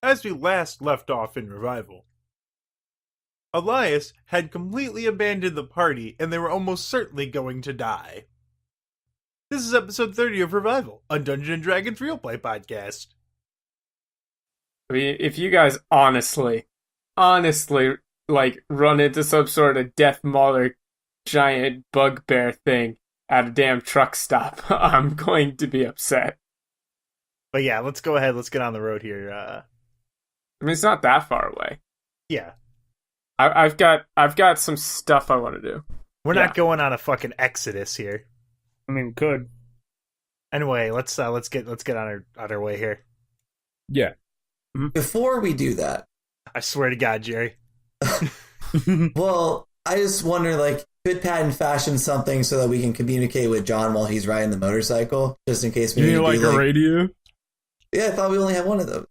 As we last left off in Revival, Elias had completely abandoned the party and they were almost certainly going to die. This is episode 30 of Revival, a Dungeons & Dragons Real Play podcast. I mean, if you guys honestly, like, run into some sort of Death Mauler giant bugbear thing at a damn truck stop, I'm going to be upset. But yeah, let's go ahead, let's get on the road here. I mean, it's not that far away. Yeah. I've got some stuff I want to do. We're not going on a fucking exodus here. I mean, we could. Anyway, let's get on our way here. Yeah. Before we do that, I swear to God, Jerry. well, I just wonder, like, could Patton fashion something so that we can communicate with John while he's riding the motorcycle, just in case we You need need to like be, a radio? Yeah, I thought we only had one of those.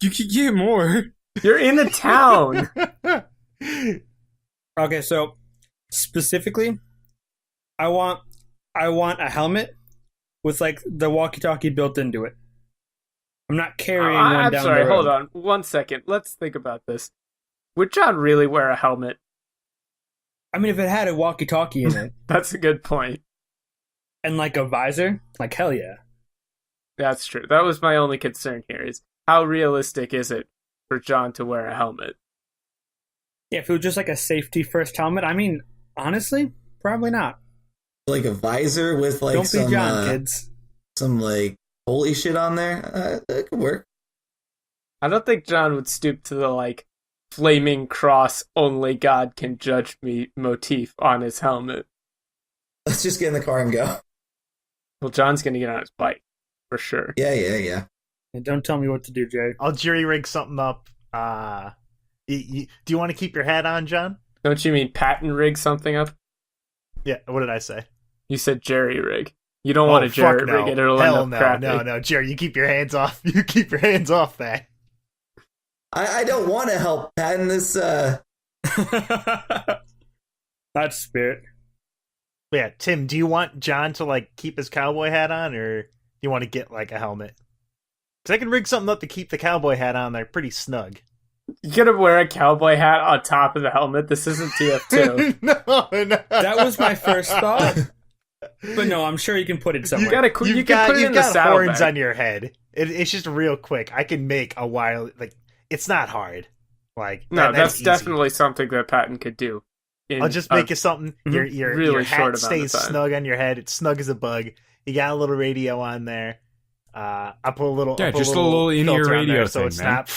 You could get more. You're in the town. Okay, so specifically, I want a helmet with like the walkie-talkie built into it. I'm not carrying one I'm down sorry, the road. hold on 1 second. Let's think about this. Would John really wear a helmet? I mean, if it had a walkie-talkie in it That's a good point. and like a visor, like hell yeah. That's true. That was my only concern here, is how realistic is it for John to wear a helmet? Yeah, if it was just like a safety first helmet, I mean, honestly, probably not. Like a visor with like Don't be John, kids. some like holy shit on there. That could work. I don't think John would stoop to the, like, flaming cross, only God can judge me motif on his helmet. Let's just get in the car and go. Well, John's gonna get on his bike, for sure. Yeah. And don't tell me what to do, Jay. I'll jury rig something up. Do you want to keep your hat on, John? Don't you mean patent rig something up? Yeah, what did I say? You said jerry rig. You don't want to jerry rig it, it'll Hell end up crappy. no, Jerry, you keep your hands off. You keep your hands off that. I don't want to help Patton this. That's spirit. But yeah, Tim, do you want John to like keep his cowboy hat on, or do you want to get like a helmet? Because I can rig something up to keep the cowboy hat on there pretty snug. You gonna wear a cowboy hat on top of the helmet? This isn't TF2. No. That was my first thought. But no, I'm sure you can put it somewhere. You can put it in the saddlebag. horns on your head. It's just real quick. I can make a wild, like, it's not hard. Like, No, that's easy. definitely something that Patton could do. I'll just make you something. Your really hat short amount stays of time. snug on your head. It's snug as a bug. You got a little radio on there. I put a little Just a little in-ear filter on there radio so thing, it's man. not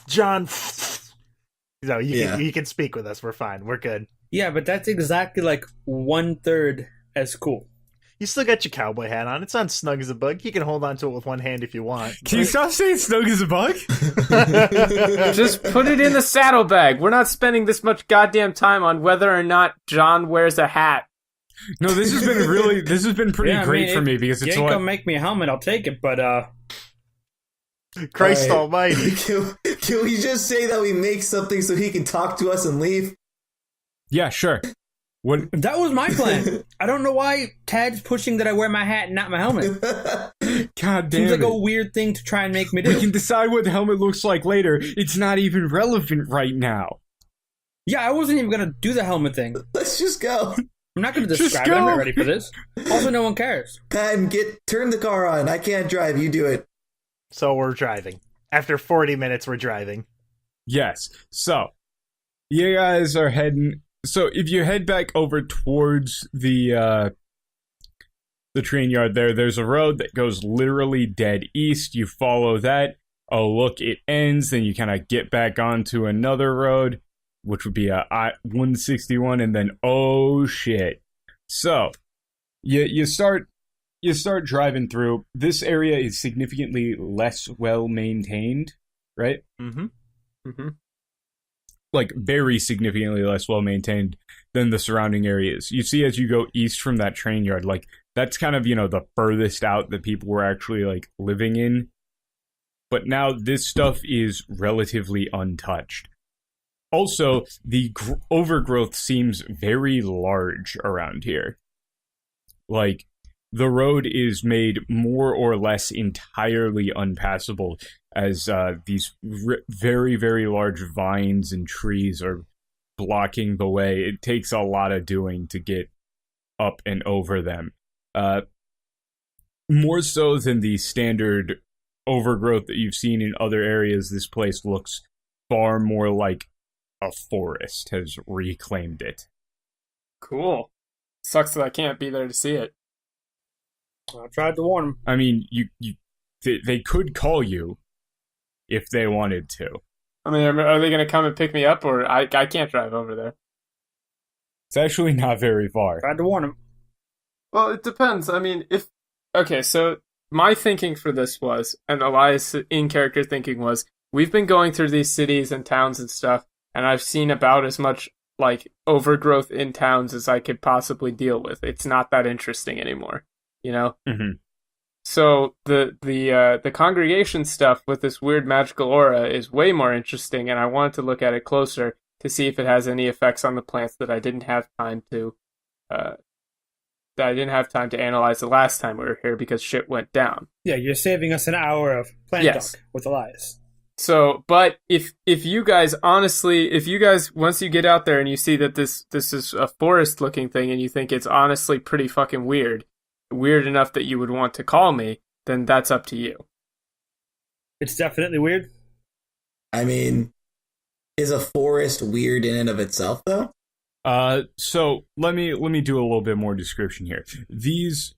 John. So you can speak with us. We're fine. We're good. Yeah, but that's exactly like 1/3 as cool. You still got your cowboy hat on. It's on snug as a bug. You can hold on to it with one hand if you want. Can you stop saying snug as a bug? Just put it in the saddlebag. We're not spending this much goddamn time on whether or not John wears a hat. No, this has been pretty great for me because You it's ain't what gonna make me a helmet, I'll take it, but Christ All right. almighty. Can we just say that we make something so he can talk to us and leave? Yeah, sure. What that was my plan. I don't know why Tad's pushing that I wear my hat and not my helmet. God damn Seems like it. a weird thing to try and make me We do. can decide what the helmet looks like later. It's not even relevant right now. Yeah, I wasn't even gonna do the helmet thing. Let's just go. I'm not gonna Just describe it, I'm go. not ready for this. Also, no one cares. Patton, turn the car on. I can't drive. You do it. So we're driving. After 40 minutes, we're driving. Yes. So, you guys are heading... So, if you head back over towards the train yard there's a road that goes literally dead east. You follow that. Oh, look, it ends. Then you kind of get back onto another road, which would be a I-161, and then, oh, shit. So, you start driving through. This area is significantly less well-maintained, right? Mm-hmm. Mm-hmm. Like, very significantly less well-maintained than the surrounding areas. You see as you go east from that train yard, like, that's kind of, the furthest out that people were actually, like, living in. But now this stuff is relatively untouched. Also, the overgrowth seems very large around here. Like, the road is made more or less entirely unpassable as these very, very large vines and trees are blocking the way. It takes a lot of doing to get up and over them. More so than the standard overgrowth that you've seen in other areas, this place looks far more like a forest has reclaimed it. Cool. Sucks that I can't be there to see it. I tried to warn him. I mean, they could call you if they wanted to. I mean, are they going to come and pick me up, or I can't drive over there? It's actually not very far. Tried to warn him. Well, it depends. I mean, okay, so my thinking for this was, and Elias' in-character thinking was, we've been going through these cities and towns and stuff, and I've seen about as much, like, overgrowth in towns as I could possibly deal with. It's not that interesting anymore, you know? Mm-hmm. So the congregation stuff with this weird magical aura is way more interesting, and I wanted to look at it closer to see if it has any effects on the plants that I didn't have time to analyze the last time we were here because shit went down. Yeah, you're saving us an hour of plant talk with Elias. So, but if you guys honestly, once you get out there and you see that this is a forest looking thing and you think it's honestly pretty fucking weird enough that you would want to call me, then that's up to you. It's definitely weird. I mean, is a forest weird in and of itself, though? So let me do a little bit more description here. These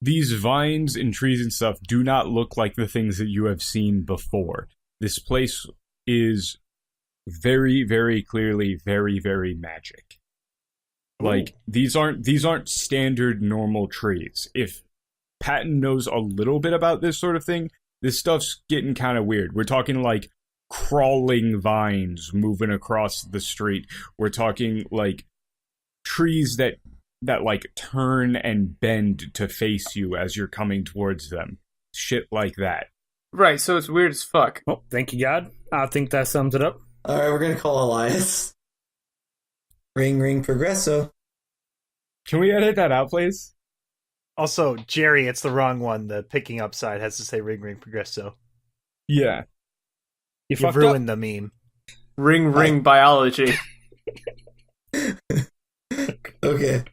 vines and trees and stuff do not look like the things that you have seen before. This place is very, very clearly very, very magic. Like, these aren't standard normal trees. If Patton knows a little bit about this sort of thing, this stuff's getting kind of weird. We're talking like crawling vines moving across the street. We're talking like trees that like turn and bend to face you as you're coming towards them. Shit like that. Right, so it's weird as fuck. Oh, thank you, God. I think that sums it up. All right, we're going to call Elias. Ring, ring, progresso. Can we edit that out, please? Also, Jerry, it's the wrong one. The picking up side has to say ring, ring, progresso. Yeah. You've ruined the meme. Ring, biology. Okay.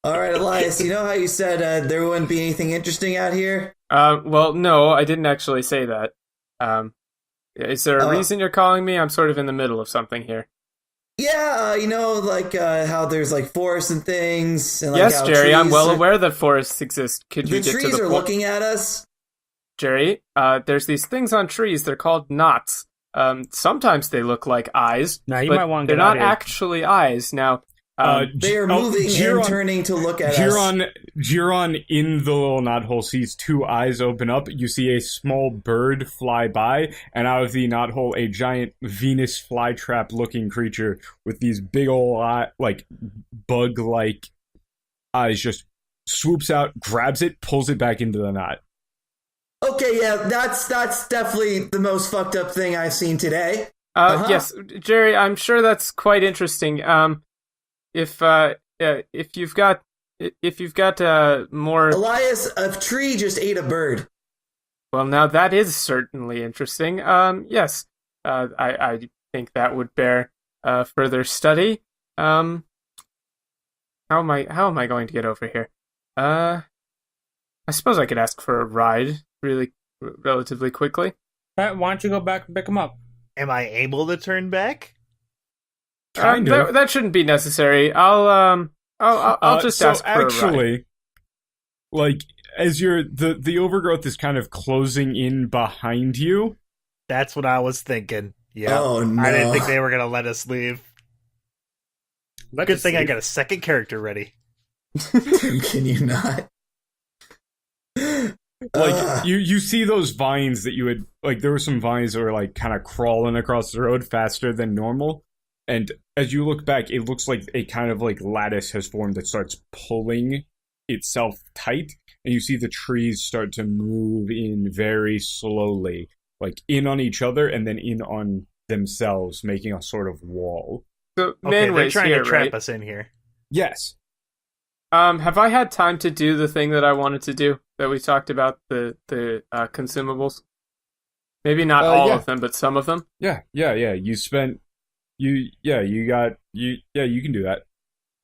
All right, Elias, you know how you said there wouldn't be anything interesting out here? Well, no, I didn't actually say that. Is there a reason you're calling me? I'm sort of in the middle of something here. Yeah, like how there's like forests and things. And, like, yes, how Jerry, I'm well are... aware that forests exist. Could you the get to the trees are point? looking at us? Jerry, there's these things on trees. They're called knots. Sometimes they look like eyes. Now, you but might want to they're get out not here. actually eyes. Now, They are moving and turning to look at us. Giron in the little knothole sees two eyes open up. You see a small bird fly by, and out of the knothole, a giant Venus flytrap looking creature with these big old like bug-like eyes just swoops out, grabs it, pulls it back into the knot. Okay, yeah, that's definitely the most fucked up thing I've seen today. Yes, Jerry, I'm sure that's quite interesting. If you've got more, Elias, a tree just ate a bird. well, now that is certainly interesting. Yes, I think that would bear further study. How am I going to get over here? I suppose I could ask for a ride relatively quickly. Why don't you go back and pick him up? Am I able to turn back? Kind of. That shouldn't be necessary. I'll just ask for a ride. Actually, like as the overgrowth is kind of closing in behind you. That's what I was thinking. Yeah. Oh, no. I didn't think they were going to let us leave. Let Good us thing I leave. got a second character ready. Can you not? Like you see those vines that you had, like there were some vines that were like kind of crawling across the road faster than normal, and as you look back, it looks like a kind of like lattice has formed that starts pulling itself tight, and you see the trees start to move in very slowly, like in on each other and then in on themselves, making a sort of wall. So, Okay, they're Manway's trying here, to trap right? us in here. Yes. Have I had time to do the thing that I wanted to do that we talked about, the consumables? Maybe not all yeah. of them, but some of them. Yeah. You spent you can do that.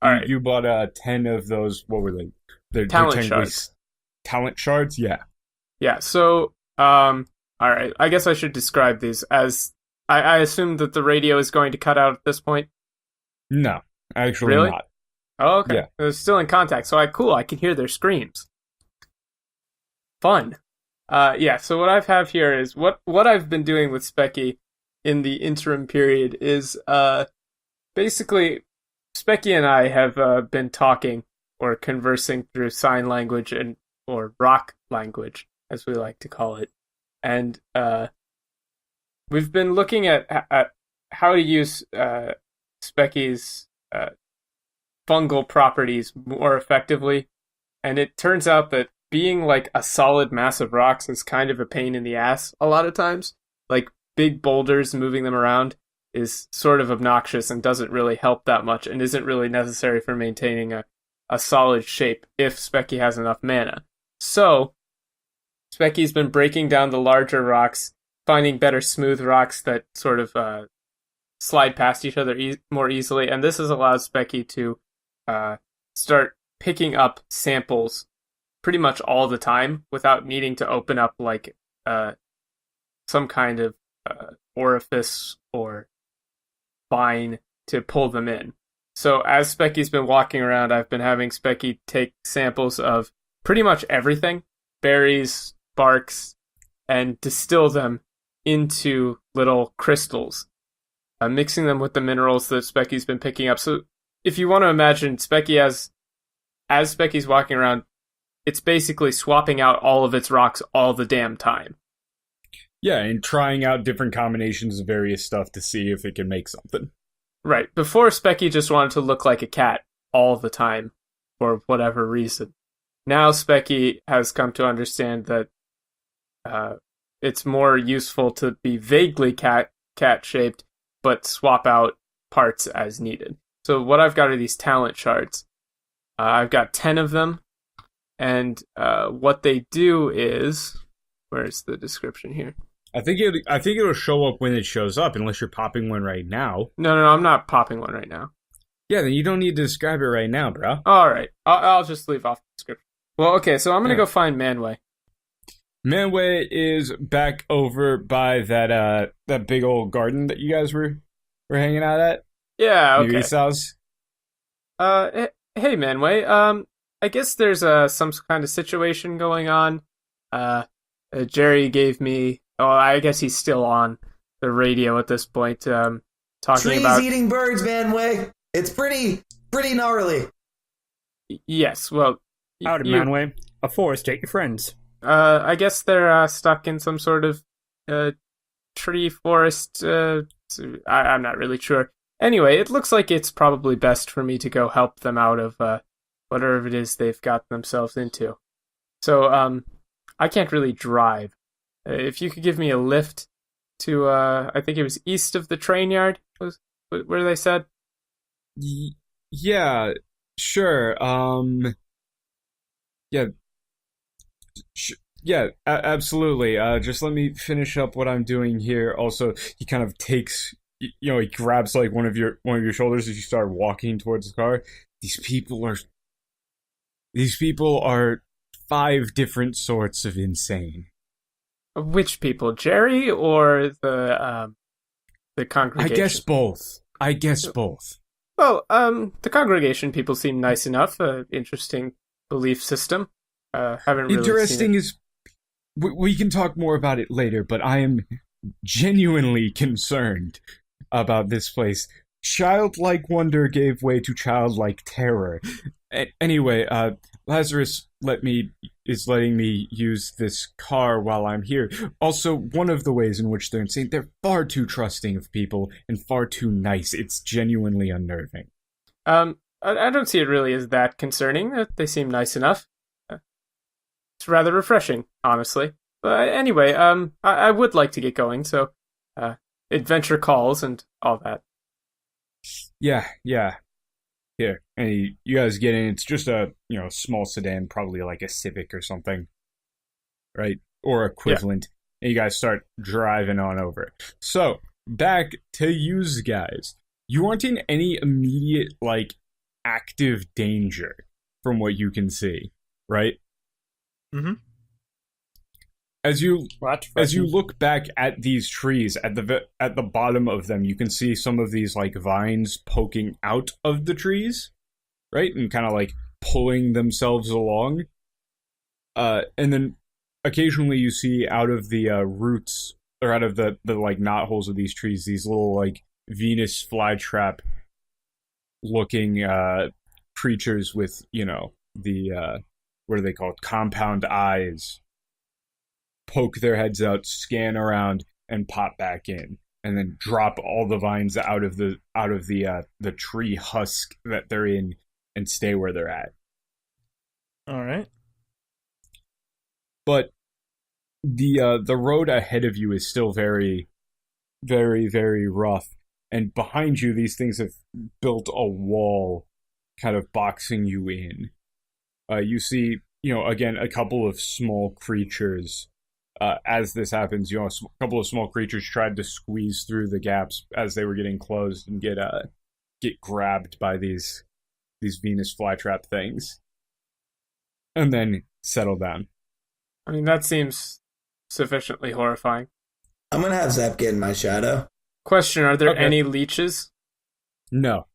All right. You bought 10 of those. What were they? They're Talent technically shards. Talent shards. Yeah. Yeah. So, all right. I guess I should describe these as I assume that the radio is going to cut out at this point. No, actually Really? not. Oh, okay. Yeah. They're still in contact, so I can hear their screams. Fun. Yeah, so what I have here is what I've been doing with Specky in the interim period is basically Specky and I have been talking or conversing through sign language or rock language, as we like to call it. And we've been looking at how to use Specky's fungal properties more effectively, and it turns out that being like a solid mass of rocks is kind of a pain in the ass a lot of times. Like big boulders, moving them around is sort of obnoxious and doesn't really help that much and isn't really necessary for maintaining a solid shape if Specky has enough mana. So Specky's been breaking down the larger rocks, finding better smooth rocks that sort of slide past each other more easily, and this has allowed Specky to start picking up samples pretty much all the time without needing to open up like some kind of orifice or vine to pull them in. So as Specky's been walking around, I've been having Specky take samples of pretty much everything, berries, barks, and distill them into little crystals, mixing them with the minerals that Specky's been picking up. So if you want to imagine Specky as Specky's walking around, it's basically swapping out all of its rocks all the damn time. Yeah, and trying out different combinations of various stuff to see if it can make something. Right. Before, Specky just wanted to look like a cat all the time for whatever reason. Now Specky has come to understand that it's more useful to be vaguely cat-shaped, but swap out parts as needed. So what I've got are these talent shards. I've got 10 of them. And what they do is, where's the description here? I think it'll show up when it shows up, unless you're popping one right now. No, I'm not popping one right now. Yeah, then you don't need to describe it right now, bro. All right, I'll just leave off the description. Well, okay, so I'm gonna go find Manway. Manway is back over by that big old garden that you guys were hanging out at. Yeah, okay. Elias' house. Hey, Manway. I guess there's some kind of situation going on. Jerry gave me. Oh, I guess he's still on the radio at this point. Talking Trees about eating birds, Manway. It's pretty gnarly. Yes. Well, Out of Manway, a forest ate your friends. I guess they're stuck in some sort of tree forest. I'm not really sure. Anyway, it looks like it's probably best for me to go help them out of whatever it is they've got themselves into. So, I can't really drive. If you could give me a lift to, I think it was east of the train yard, was where they said? Yeah, sure. Absolutely. Just let me finish up what I'm doing here. Also, he kind of takes, he grabs like one of your shoulders as you start walking towards the car. These people are 5 different sorts of insane. Which people, Jerry or the congregation? I guess both. Well, the congregation people seem nice enough. Interesting belief system. Haven't really Interesting seen it. is we can talk more about it later, but I am genuinely concerned about this place. Childlike wonder gave way to childlike terror. Anyway, Lazarus is letting me use this car while I'm here. Also, one of the ways in which they're insane, they're far too trusting of people and far too nice. It's genuinely unnerving. I don't see it really as that concerning. They seem nice enough. It's rather refreshing, honestly. But anyway, I would like to get going, so adventure calls and all that. Yeah. Here, and you guys get in. It's just a small sedan, probably like a Civic or something, right? Or equivalent. and you guys start driving on over. So, back to you guys. You aren't in any immediate, like, active danger from what you can see, right? Mm-hmm. As you look back at these trees, at the bottom of them, you can see some of these like vines poking out of the trees, right, and kind of like pulling themselves along. And then occasionally you see out of the roots or out of the like knot holes of these trees, these little like Venus flytrap looking creatures with, you know, the what are they called? Compound eyes. Poke their heads out, scan around, and pop back in, and then drop all the vines out of the tree husk that they're in, and stay where they're at. All right. But the road ahead of you is still very, very, very rough, and behind you, these things have built a wall, kind of boxing you in. You see, you know, again, a couple of small creatures. As this happens, you know, a couple of small creatures tried to squeeze through the gaps as they were getting closed and get grabbed by these Venus flytrap things, and then settle down. I mean, that seems sufficiently horrifying. I'm gonna have Zep get in my shadow. Question: are there Okay. any leeches? No.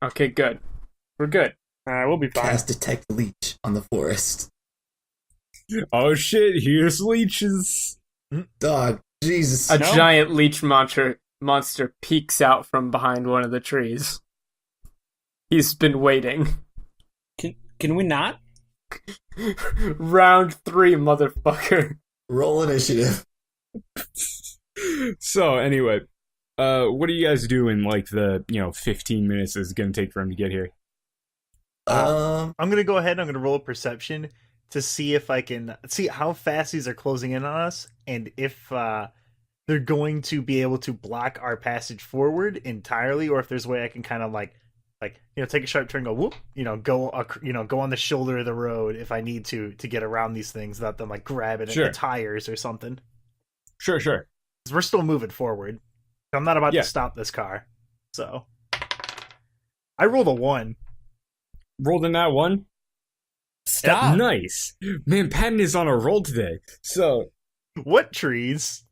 Okay, good. We're good. We'll be fine. Cast detect leech on the forest. Oh shit! Here's leeches. Dog, Jesus. A No. giant leech monster peeks out from behind one of the trees. He's been waiting. Can we not? Round 3, motherfucker. Roll initiative. So anyway, what do you guys do in like the 15 minutes it's gonna take for him to get here? I'm gonna go ahead. I'm gonna roll a perception to see if I can see how fast these are closing in on us, and if they're going to be able to block our passage forward entirely, or if there's a way I can kind of like take a sharp turn, go whoop, go on the shoulder of the road if I need to get around these things without them like grabbing at Sure. the tires or something. Sure. 'Cause we're still moving forward. I'm not about Yeah. to stop this car, so I rolled a 1. Rolled in that one. Stop. Nice. Man, Patton is on a roll today. So What trees?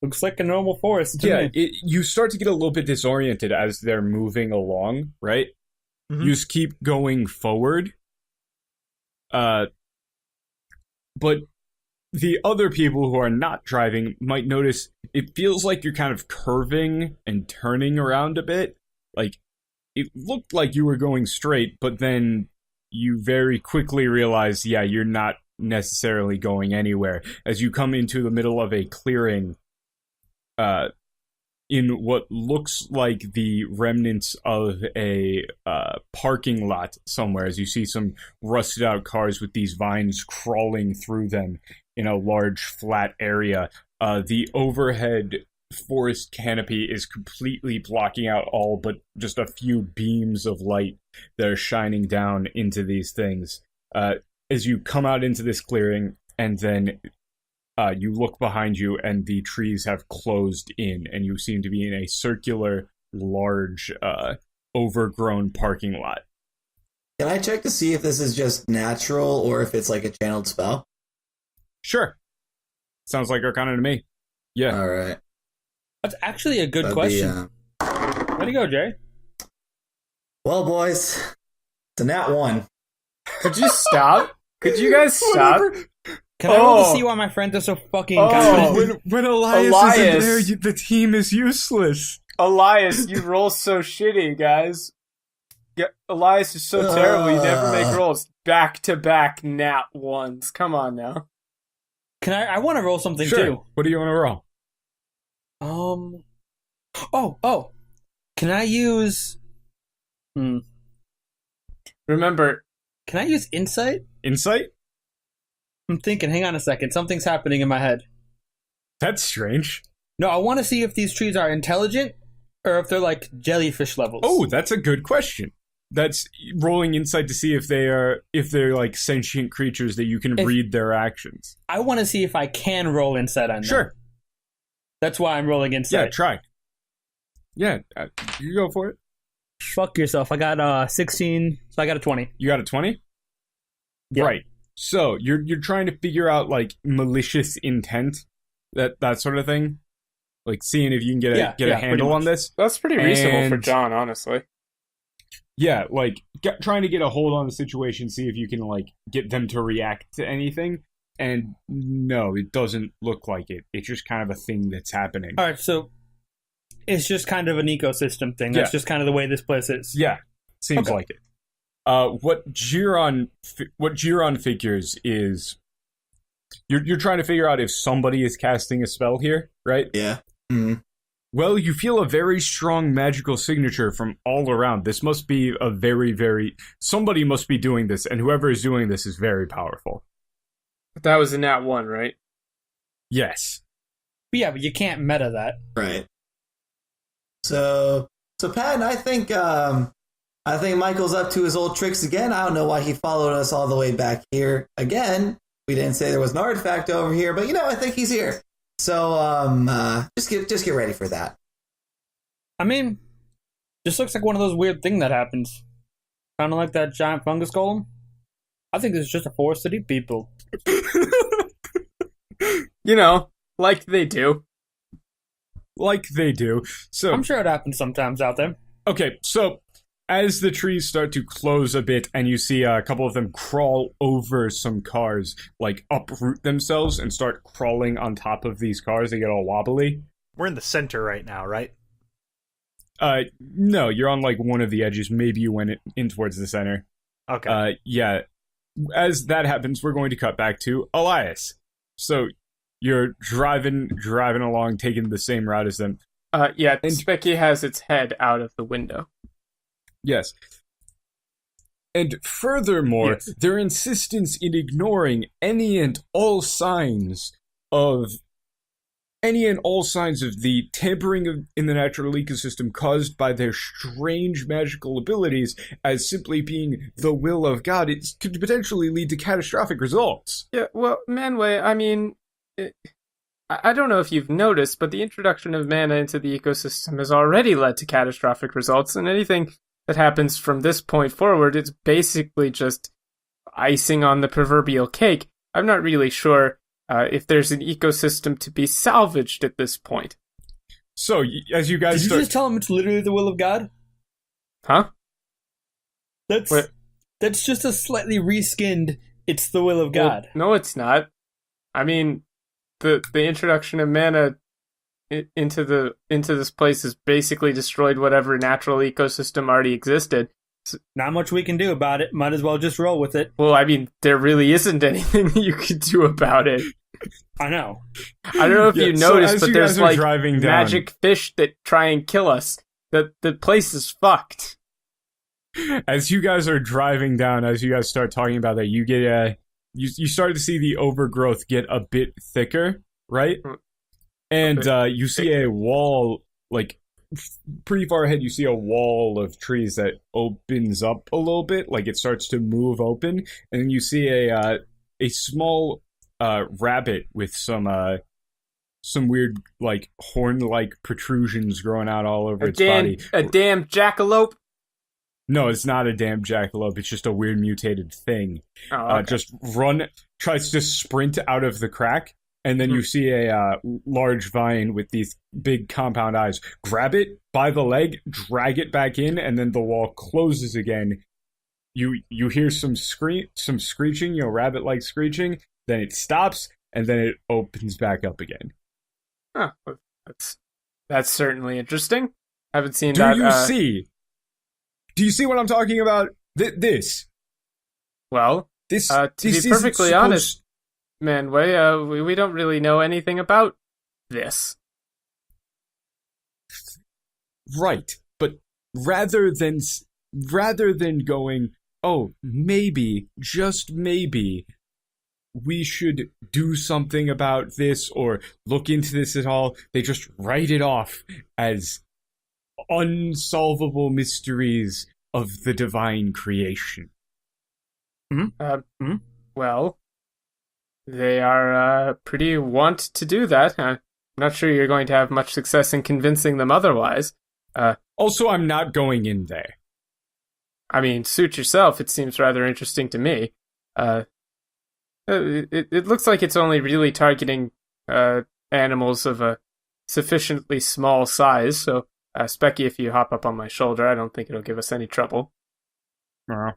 Looks like a normal forest to yeah, me. you start to get a little bit disoriented as they're moving along, right? Mhm. You just keep going forward. But the other people who are not driving might notice it feels like you're kind of curving and turning around a bit. Like, it looked like you were going straight, but then you very quickly realize, yeah, you're not necessarily going anywhere. As you come into the middle of a clearing, in what looks like the remnants of a parking lot somewhere, as you see some rusted out cars with these vines crawling through them in a large flat area. The overhead forest canopy is completely blocking out all but just a few beams of light that are shining down into these things. As you come out into this clearing, and then you look behind you, and the trees have closed in, and you seem to be in a circular, large, overgrown parking lot. Can I check to see if this is just natural or if it's like a channeled spell? Sure. Sounds like Arcana to me. Yeah. All right. That's actually a good That'd question. be, Way to go, Jay. well, boys, it's a nat 1. Could you stop? Could you guys stop? Can I roll to Oh. see why my friends are so fucking Oh. confident? When Elias Elias. isn't there, the team is useless. Elias, you roll so shitty, guys. Elias is so terrible, you never make rolls. Back-to-back nat 1s. Come on now. Can I want to roll something Sure. too. What do you want to roll? Oh. Can I use Remember, Can I use insight? Insight? I'm thinking, hang on a second. Something's happening in my head. That's strange. No, I want to see if these trees are intelligent or if they're like jellyfish levels. Oh, that's a good question. That's rolling insight to see if they're like sentient creatures that you can If- read their actions. I want to see if I can roll insight on them. Sure. That's why I'm rolling Yeah, insight. try. Yeah, you go for it. Fuck yourself. I got 16, so I got a 20. You got a 20? Yep. Right. So you're trying to figure out like malicious intent, that sort of thing. Like seeing if you can get a pretty handle on much. this. That's pretty reasonable for And- John, honestly. Yeah, like trying to get a hold on the situation, see if you can like get them to react to anything. And no, it doesn't look like it. It's just kind of a thing that's happening. All right, so it's just kind of an ecosystem thing. That's Yeah. just kind of the way this place is. Yeah, seems Okay. like it. What Giron figures is you're trying to figure out if somebody is casting a spell here, right? Yeah. Mhm. Well, you feel a very strong magical signature from all around. This must be a somebody must be doing this, and whoever is doing this is very powerful. But that was a nat 1, right? Yes. But yeah, but you can't meta that. Right. So Patton, I think Michael's up to his old tricks again. I don't know why he followed us all the way back here again. We didn't say there was an artifact over here, but I think he's here. So just get ready for that. I mean, just looks like one of those weird things that happens. Kind of like that giant fungus golem. I think it's just a force to eat people. Like they do. Like they do. So I'm sure it happens sometimes out there. okay, so as the trees start to close a bit and you see a couple of them crawl over some cars, like uproot themselves and start crawling on top of these cars, they get all wobbly. We're in the center right now, right? No, you're on like one of the edges. Maybe you went in towards the center. Okay. Yeah. As that happens, we're going to cut back to Elias. So you're driving along, taking the same route as them. Yeah, Specky has its head out of the window. Yes. And furthermore, Yes. their insistence in ignoring any and all signs of the tampering in the natural ecosystem caused by their strange magical abilities as simply being the will of God, it could potentially lead to catastrophic results. Yeah, well, Manway, I mean, I don't know if you've noticed, but the introduction of mana into the ecosystem has already led to catastrophic results, and anything that happens from this point forward, it's basically just icing on the proverbial cake. I'm not really sure if there's an ecosystem to be salvaged at this point. So, as you guys Did you start... just tell him it's literally the will of God? Huh? That's just a slightly reskinned. It's the will of God. Well, no, it's not. I mean, the introduction of mana into this place has basically destroyed whatever natural ecosystem already existed. Not much we can do about it. Might as well just roll with it. Well, I mean, there really isn't anything you could do about it. I know. I don't know if you so noticed, as but you there's guys are like driving down- magic fish that try and kill us. The place is fucked. As you guys are driving down, as you guys start talking about that, you get you start to see the overgrowth get a bit thicker, right? And you see a wall, like pretty far ahead. You see a wall of trees that opens up a little bit, like it starts to move open, and then you see a small rabbit with some weird like horn-like protrusions growing out all over its body. A damn jackalope. No, it's not a damn jackalope. It's just a weird mutated thing. Oh, okay. Tries to sprint out of the crack, and then you see a large vine with these big compound eyes. Grab it by the leg, drag it back in, and then the wall closes again. You hear some screeching, rabbit-like screeching. Then it stops, and then it opens back up again. Huh, that's certainly interesting. Haven't seen Do that. you see? Do you see what I'm talking about? This. Well, This. to this be isn't perfectly honest, Manway, we don't really know anything about this. Right, but rather than going, oh, maybe, just maybe, we should do something about this or look into this at all, they just write it off as unsolvable mysteries of the divine creation. Well, they are pretty want to do that. not sure you're going to have much success in convincing them otherwise. Also, I'm not going in there. I mean, suit yourself. It seems rather interesting to me. It looks like it's only really targeting animals of a sufficiently small size. So, Specky, if you hop up on my shoulder, I don't think it'll give us any trouble. No.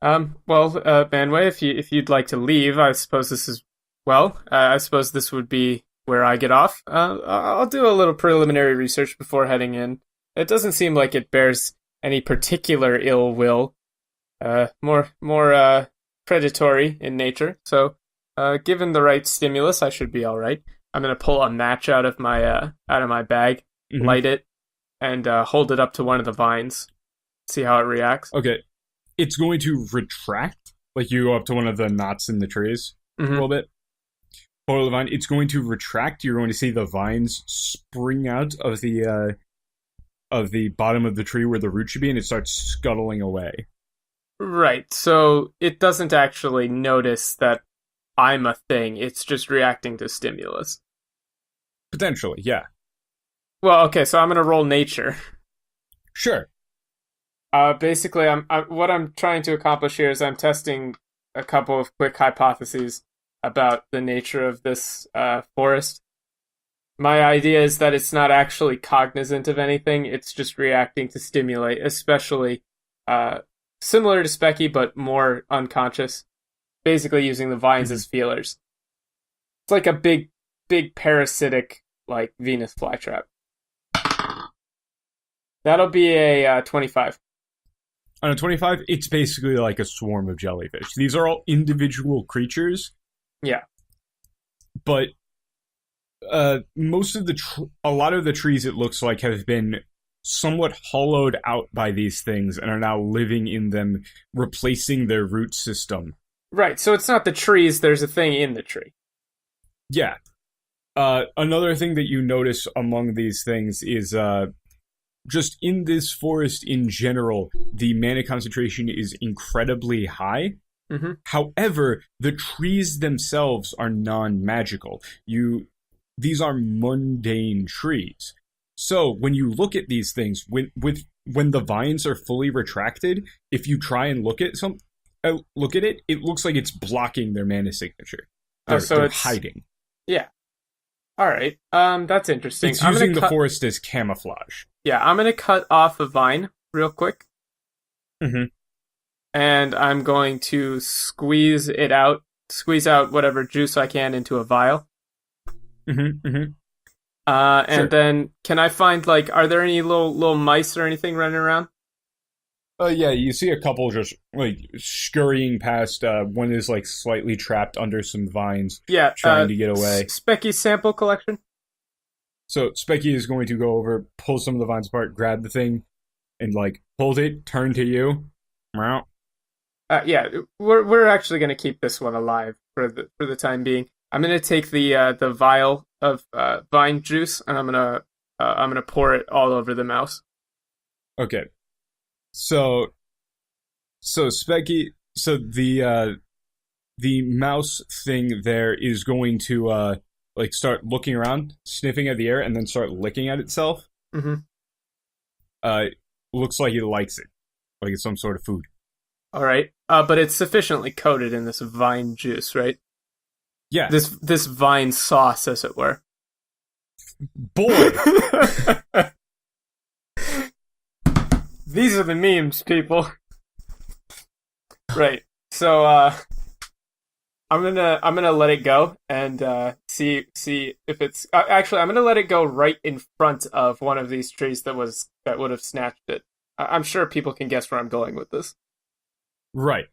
Well, Manway, if you'd like to leave, I suppose this is I suppose this would be where I get off. I'll do a little preliminary research before heading in. It doesn't seem like it bears any particular ill will. More predatory in nature. So, given the right stimulus, I should be all right. I'm gonna pull a match out of my bag, light it, and hold it up to one of the vines. See how it reacts. Okay. It's going to retract. Like you go up to one of the knots in the trees a little bit. Pull the vine. It's going to retract. You're going to see the vines spring out of the bottom of the tree where the root should be, and it starts scuttling away. Right. So it doesn't actually notice that I'm a thing. It's just reacting to stimulus. Potentially, yeah. Well, okay. So I'm gonna roll nature. Sure. Basically, what I'm trying to accomplish here is I'm testing a couple of quick hypotheses about the nature of this forest. My idea is that it's not actually cognizant of anything, it's just reacting to stimuli, especially similar to Specky, but more unconscious, basically using the vines as feelers. It's like a big parasitic, like, Venus flytrap. That'll be a 25. On a 25, it's basically like a swarm of jellyfish. These are all individual creatures. Yeah. But a lot of the trees, it looks like, have been somewhat hollowed out by these things and are now living in them, replacing their root system. Right, so it's not the trees, there's a thing in the tree. Yeah. Another thing that you notice among these things is just in this forest in general, the mana concentration is incredibly high. Mm-hmm. However, the trees themselves are non-magical. These are mundane trees. So when you look at these things, when the vines are fully retracted, if you try and look at it, it looks like it's blocking their mana signature. They're it's hiding. Yeah. All right. That's interesting. It's using the forest as camouflage. Yeah, I'm gonna cut off a vine real quick. Mm-hmm. And I'm going to squeeze out whatever juice I can into a vial. Mm-hmm. Mm-hmm. And Sure. then can I find, like, are there any little mice or anything running around? Yeah, you see a couple just like scurrying past. One is like slightly trapped under some vines, Yeah, trying to get away. Specky's sample collection. So Specky is going to go over, pull some of the vines apart, grab the thing, and like hold it, turn to you. Meow. Yeah, we're actually gonna keep this one alive for the time being. I'm gonna take the vial of vine juice and I'm gonna pour it all over the mouse. Okay. So Specky, so the mouse thing there is going to like start looking around, sniffing at the air, and then start licking at itself. Mm-hmm. Looks like it likes it, like it's some sort of food. All right, but it's sufficiently coated in this vine juice, right? Yeah. This vine sauce, as it were. Boy. These are the memes, people. Right. So I'm gonna let it go and see if it's actually I'm gonna let it go right in front of one of these trees that would have snatched it. I'm sure people can guess where I'm going with this. Right.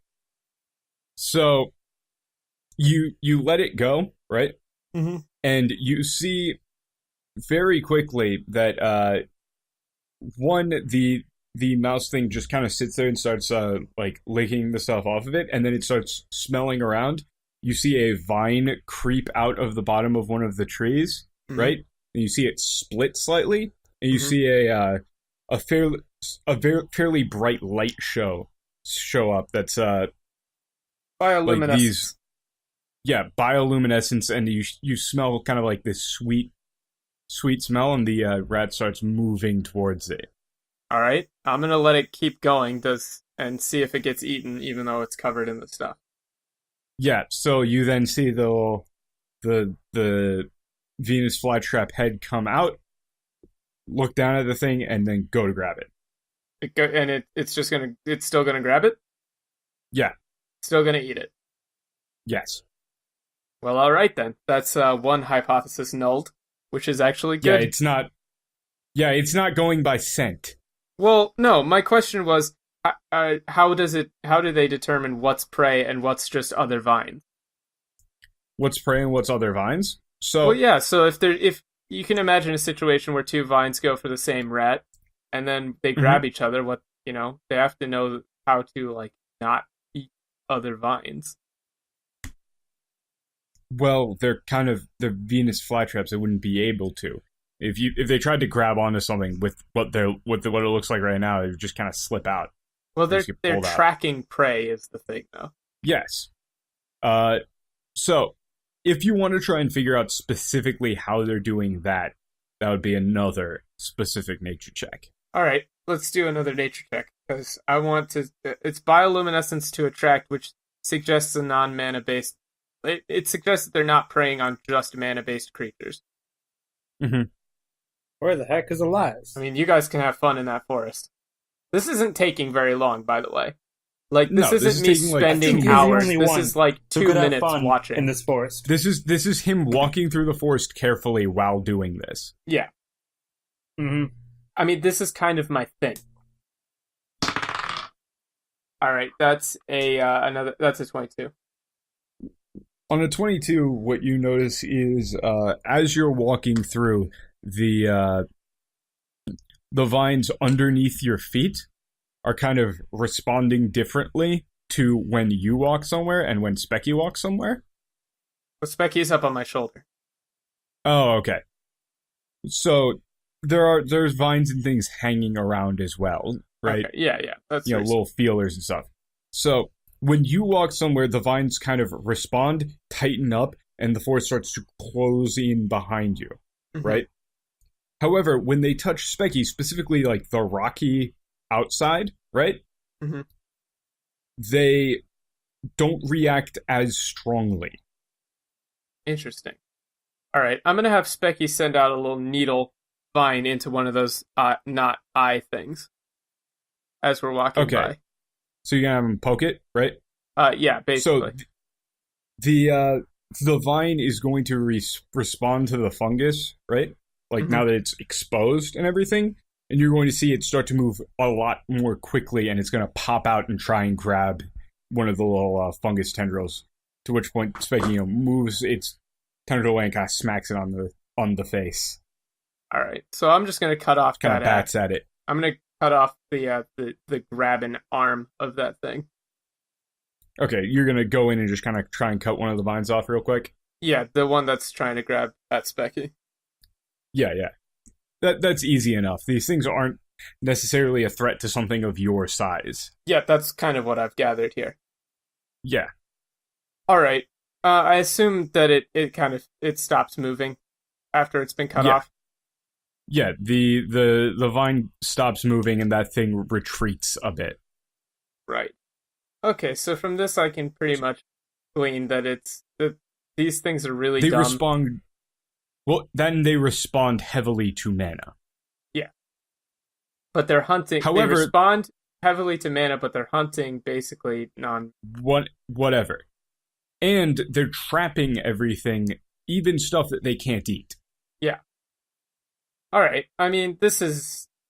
So you let it go, right? Mm-hmm. And you see very quickly that the mouse thing just kind of sits there and starts like licking the stuff off of it, and then it starts smelling around. You see a vine creep out of the bottom of one of the trees, right? And you see it split slightly, and you see a fairly bright light show up that's Bioluminescence. like these. bioluminescence, and you smell kind of like this sweet smell, and the rat starts moving towards it. All right, I'm gonna let it keep going, and see if it gets eaten, even though it's covered in the stuff. Yeah, so you then see the Venus flytrap head come out, look down at the thing, and then go to grab it. It's still gonna grab it? Yeah. Still gonna eat it. Yes. Well, all right then. That's one hypothesis nulled, which is actually good. It's not going by scent. Well, no, my question was, how do they determine what's prey and what's just other vines? What's prey and what's other vines? So, well, yeah, so if you can imagine a situation where two vines go for the same rat, and then they grab each other, they have to know how to, like, not eat other vines. Well, they're Venus flytraps. They wouldn't be able to. If they tried to grab onto something with what it looks like right now, it would just kind of slip out. Well, they're tracking prey is the thing, though. Yes. So if you want to try and figure out specifically how they're doing that, that would be another specific nature check. All right, let's do another nature check, because I want to... It's bioluminescence to attract, which suggests a non-mana based... It suggests that they're not preying on just mana-based creatures. Mm-hmm. Where the heck is Elias? I mean, you guys can have fun in that forest. This isn't taking very long, by the way. Like, this isn't me spending hours. This is like 2 minutes watching. In this forest. This is him walking through the forest carefully while doing this. Yeah. Mm-hmm. I mean, this is kind of my thing. Alright, that's a 22. On a 22, what you notice is, as you're walking through, the vines underneath your feet are kind of responding differently to when you walk somewhere and when Specky walks somewhere. Well, Specky's up on my shoulder. Oh, okay. So there's vines and things hanging around as well, right? Okay. Yeah. That's little feelers and stuff. So when you walk somewhere, the vines kind of respond, tighten up, and the forest starts to close in behind you, right? However, when they touch Specky, specifically like the rocky outside, right? Mm-hmm. They don't react as strongly. Interesting. All right, I'm gonna have Specky send out a little needle vine into one of those not eye things as we're walking by. So you're gonna have him poke it, right? Yeah, basically. So the vine is going to respond to the fungus, right? Like now that it's exposed and everything, and you're going to see it start to move a lot more quickly, and it's going to pop out and try and grab one of the little fungus tendrils. To which point, Specky moves its tendril away and kind of smacks it on the face. All right, so I'm just going to cut off kind of bats at it. I'm going to cut off the grabbing arm of that thing. Okay, you're going to go in and just kind of try and cut one of the vines off real quick? Yeah, the one that's trying to grab at Specky. Yeah. That's easy enough. These things aren't necessarily a threat to something of your size. Yeah, that's kind of what I've gathered here. Yeah. All right. I assume that it stops moving after it's been cut off. Yeah, the vine stops moving and that thing retreats a bit. Right. Okay, so from this I can pretty much glean that these things are really dumb. They respond heavily to mana. Yeah. But they're hunting. However, they respond heavily to mana, but they're hunting basically whatever. And they're trapping everything, even stuff that they can't eat. Yeah. All right. I mean,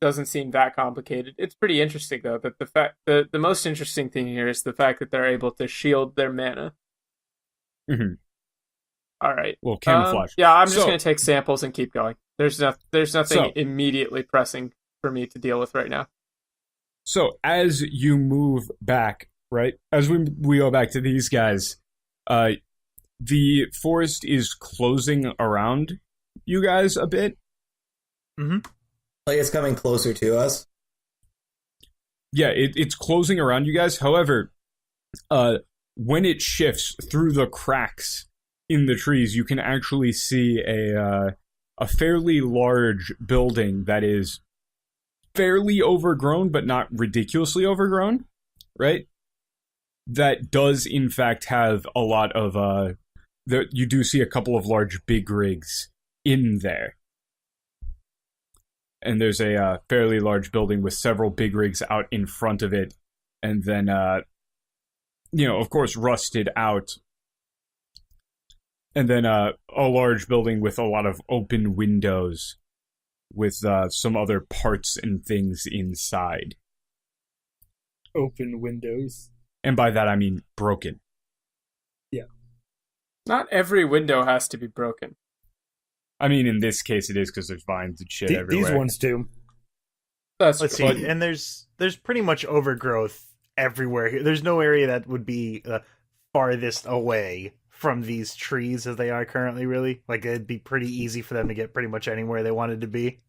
doesn't seem that complicated. It's pretty interesting though that the most interesting thing here is the fact that they're able to shield their mana. Mm-hmm. All right. Well, camouflage. Yeah, I'm just going to take samples and keep going. There's nothing immediately pressing for me to deal with right now. So as you move back, right? As we go back to these guys, the forest is closing around you guys a bit. Mm-hmm. Like it's coming closer to us. Yeah, it's closing around you guys. However, when it shifts through the cracks in the trees, you can actually see a fairly large building that is fairly overgrown, but not ridiculously overgrown, right? That does, in fact, have a lot of, you do see a couple of large big rigs in there. And there's a fairly large building with several big rigs out in front of it. And then, of course, rusted out. And then a large building with a lot of open windows with some other parts and things inside. Open windows. And by that, I mean broken. Yeah. Not every window has to be broken. I mean, in this case, it is because there's vines and shit everywhere. These ones do. Let's see. And there's pretty much overgrowth everywhere. There's no area that would be farthest away from these trees as they are currently, really. Like, it'd be pretty easy for them to get pretty much anywhere they wanted to be.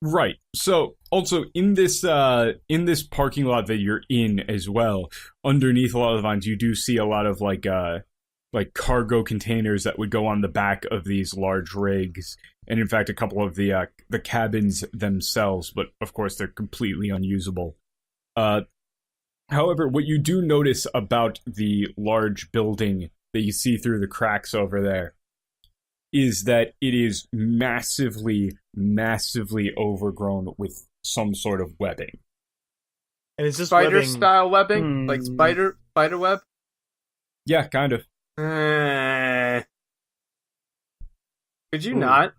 Right. So, also, in this parking lot that you're in as well, underneath a lot of the vines, you do see a lot of, like cargo containers that would go on the back of these large rigs. And, in fact, a couple of the cabins themselves, but, of course, they're completely unusable. However, what you do notice about the large building that you see through the cracks over there is that it is massively, massively overgrown with some sort of webbing. And is this spider-style webbing? Like spider web? Yeah, kind of. Could you not?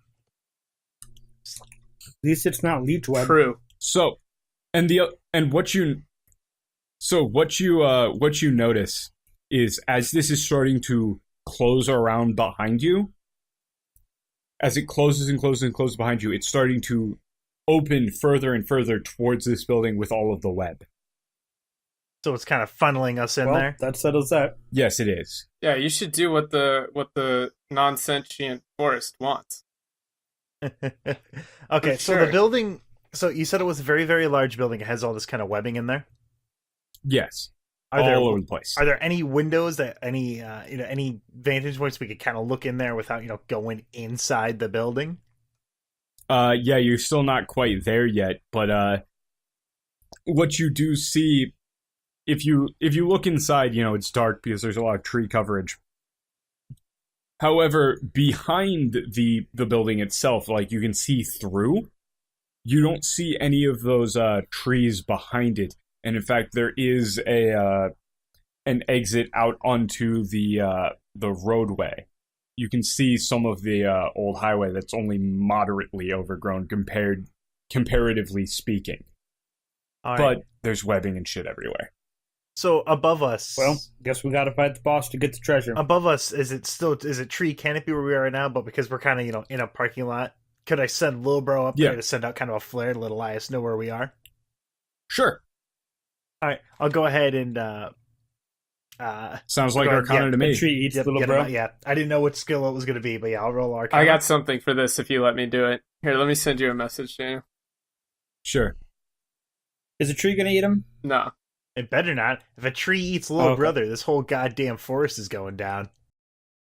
At least it's not leech web. True. So, what you notice is as this is starting to close around behind you, as it closes and closes and closes behind you, it's starting to open further and further towards this building with all of the web. So it's kind of funneling us in there? That settles that. Yes, it is. Yeah, you should do what the non-sentient forest wants. Okay, so the building... So you said it was a very, very large building. It has all this kind of webbing in there? Yes. All over the place. Are there any windows that any vantage points we could kind of look in there without going inside the building? Yeah, you're still not quite there yet, but what you do see, if you look inside, it's dark because there's a lot of tree coverage. However, behind the building itself, like you can see through, you don't see any of those trees behind it. And in fact, there is an exit out onto the roadway. You can see some of the old highway that's only moderately overgrown comparatively speaking. All but right. There's webbing and shit everywhere. So above us, well, guess we gotta fight the boss to get the treasure. Above us, is it tree canopy where we are right now? But because we're kind of in a parking lot, could I send Lil Bro up there to send out kind of a flare to let Elias know where we are? Sure. All right, I'll go ahead and sounds like Arcana to me. Tree eats Little Bro. Yeah, I didn't know what skill it was going to be, but yeah, I'll roll Arcana. I got something for this if you let me do it. Here, let me send you a message, Daniel. Sure. Is a tree gonna eat him? No. It better not. If a tree eats Little Brother, this whole goddamn forest is going down.